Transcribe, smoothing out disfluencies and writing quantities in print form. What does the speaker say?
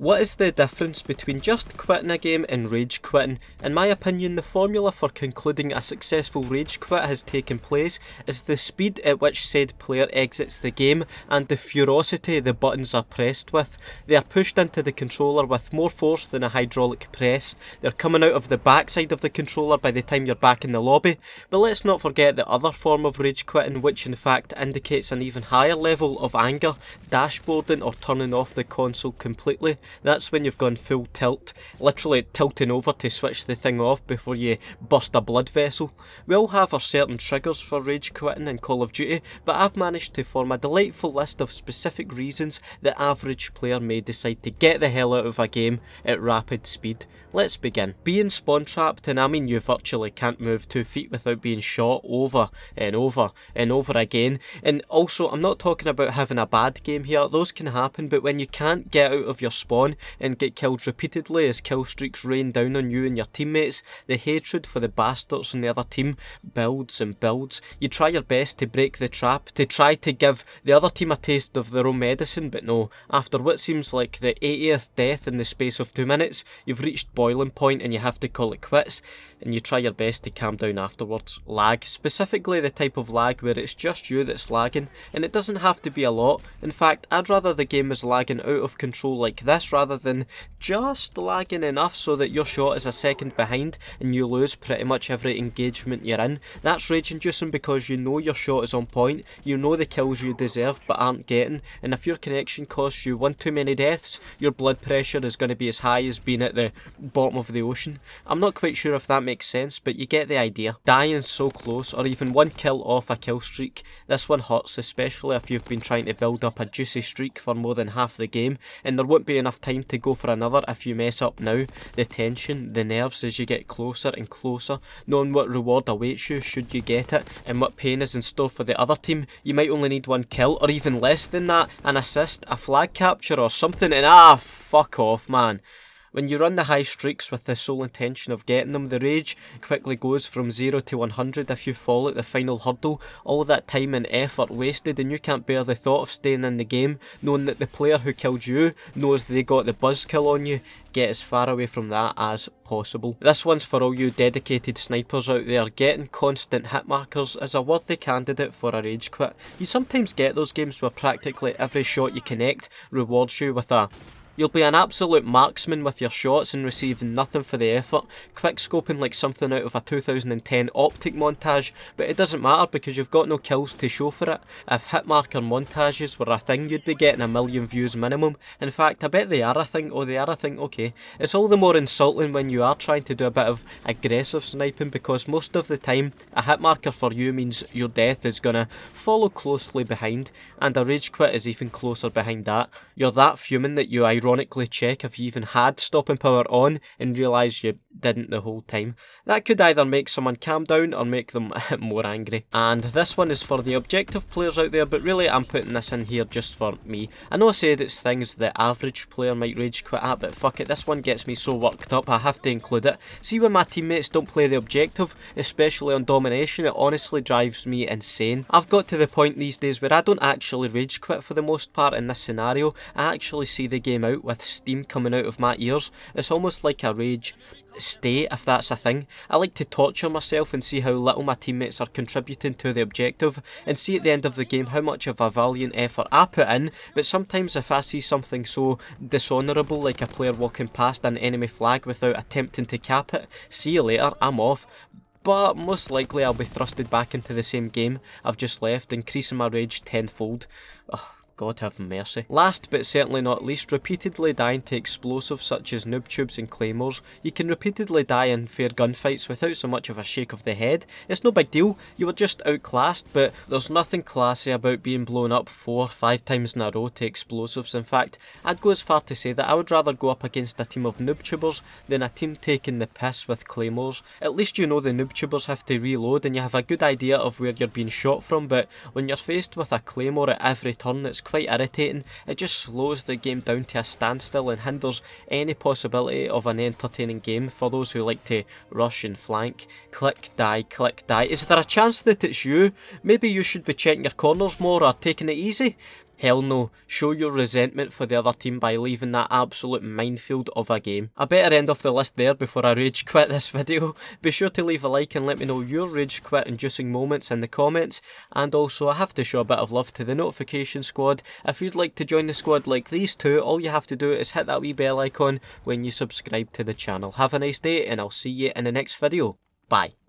What is the difference between just quitting a game and rage quitting? In my opinion, the formula for concluding a successful rage quit has taken place is the speed at which said player exits the game and the ferocity the buttons are pressed with. They are pushed into the controller with more force than a hydraulic press. They're coming out of the backside of the controller by the time you're back in the lobby. But let's not forget the other form of rage quitting, which in fact indicates an even higher level of anger, dashboarding or turning off the console completely. That's when you've gone full tilt, literally tilting over to switch the thing off before you burst a blood vessel. We all have our certain triggers for rage quitting in Call of Duty, but I've managed to form a delightful list of specific reasons the average player may decide to get the hell out of a game at rapid speed. Let's begin. Being spawn trapped, and I mean you virtually can't move 2 feet without being shot over and over and over again. And also, I'm not talking about having a bad game here, those can happen, but when you can't get out of your spawn and get killed repeatedly as kill streaks rain down on you and your teammates, the hatred for the bastards on the other team builds and builds. You try your best to break the trap, to try to give the other team a taste of their own medicine, but no, after what seems like the 80th death in the space of 2 minutes, you've reached boiling point and you have to call it quits, and you try your best to calm down afterwards. Lag, specifically the type of lag where it's just you that's lagging, and it doesn't have to be a lot. In fact, I'd rather the game is lagging out of control like this rather than just lagging enough so that your shot is a second behind and you lose pretty much every engagement you're in. That's rage inducing because you know your shot is on point, you know the kills you deserve but aren't getting, and if your connection costs you one too many deaths, your blood pressure is going to be as high as being at the bottom of the ocean. I'm not quite sure if that makes sense, but you get the idea. Dying so close, or even one kill off a kill streak, this one hurts, especially if you've been trying to build up a juicy streak for more than half the game, and there won't be enough time to go for another if you mess up now. The tension, the nerves as you get closer and closer, knowing what reward awaits you should you get it, and what pain is in store for the other team. You might only need one kill, or even less than that, an assist, a flag capture or something, and fuck off, man. When you run the high streaks with the sole intention of getting them, the rage quickly goes from 0 to 100 if you fall at the final hurdle. All that time and effort wasted, and you can't bear the thought of staying in the game, knowing that the player who killed you knows they got the buzz kill on you. Get as far away from that as possible. This one's for all you dedicated snipers out there. Getting constant hit markers is a worthy candidate for a rage quit. You sometimes get those games where practically every shot you connect rewards you with a you'll be an absolute marksman with your shots and receive nothing for the effort, quickscoping like something out of a 2010 Optic montage, but it doesn't matter because you've got no kills to show for it. If hitmarker montages were a thing, you'd be getting 1 million views minimum. In fact, I bet they are a thing. Oh, they are a thing, okay. It's all the more insulting when you are trying to do a bit of aggressive sniping, because most of the time, a hitmarker for you means your death is gonna follow closely behind, and a rage quit is even closer behind that. You're that fuming that you ironically check if you even had stopping power on and realise you didn't the whole time. That could either make someone calm down or make them more angry. And this one is for the objective players out there, but really I'm putting this in here just for me. I know I said it's things the average player might rage quit at, but fuck it, this one gets me so worked up I have to include it. See, when my teammates don't play the objective, especially on domination, it honestly drives me insane. I've got to the point these days where I don't actually rage quit for the most part in this scenario. I actually see the game out with steam coming out of my ears. It's almost like a rage state, if that's a thing. I like to torture myself and see how little my teammates are contributing to the objective, and see at the end of the game how much of a valiant effort I put in. But sometimes if I see something so dishonourable like a player walking past an enemy flag without attempting to cap it, see you later, I'm off. But most likely I'll be thrusted back into the same game I've just left, increasing my rage tenfold. Ugh. God have mercy. Last but certainly not least, repeatedly dying to explosives such as noob tubes and claymores. You can repeatedly die in fair gunfights without so much of a shake of the head. It's no big deal, you were just outclassed, but there's nothing classy about being blown up 4 or 5 times in a row to explosives. In fact, I'd go as far to say that I would rather go up against a team of noob tubers than a team taking the piss with claymores. At least you know the noob tubers have to reload and you have a good idea of where you're being shot from, but when you're faced with a claymore at every turn, it's quite irritating. It just slows the game down to a standstill and hinders any possibility of an entertaining game for those who like to rush and flank. Click, die, click, die. Is there a chance that it's you? Maybe you should be checking your corners more or taking it easy? Hell no, show your resentment for the other team by leaving that absolute minefield of a game. I better end off the list there before I rage quit this video. Be sure to leave a like and let me know your rage quit inducing moments in the comments, and also I have to show a bit of love to the notification squad. If you'd like to join the squad like these two, all you have to do is hit that wee bell icon when you subscribe to the channel. Have a nice day and I'll see you in the next video. Bye.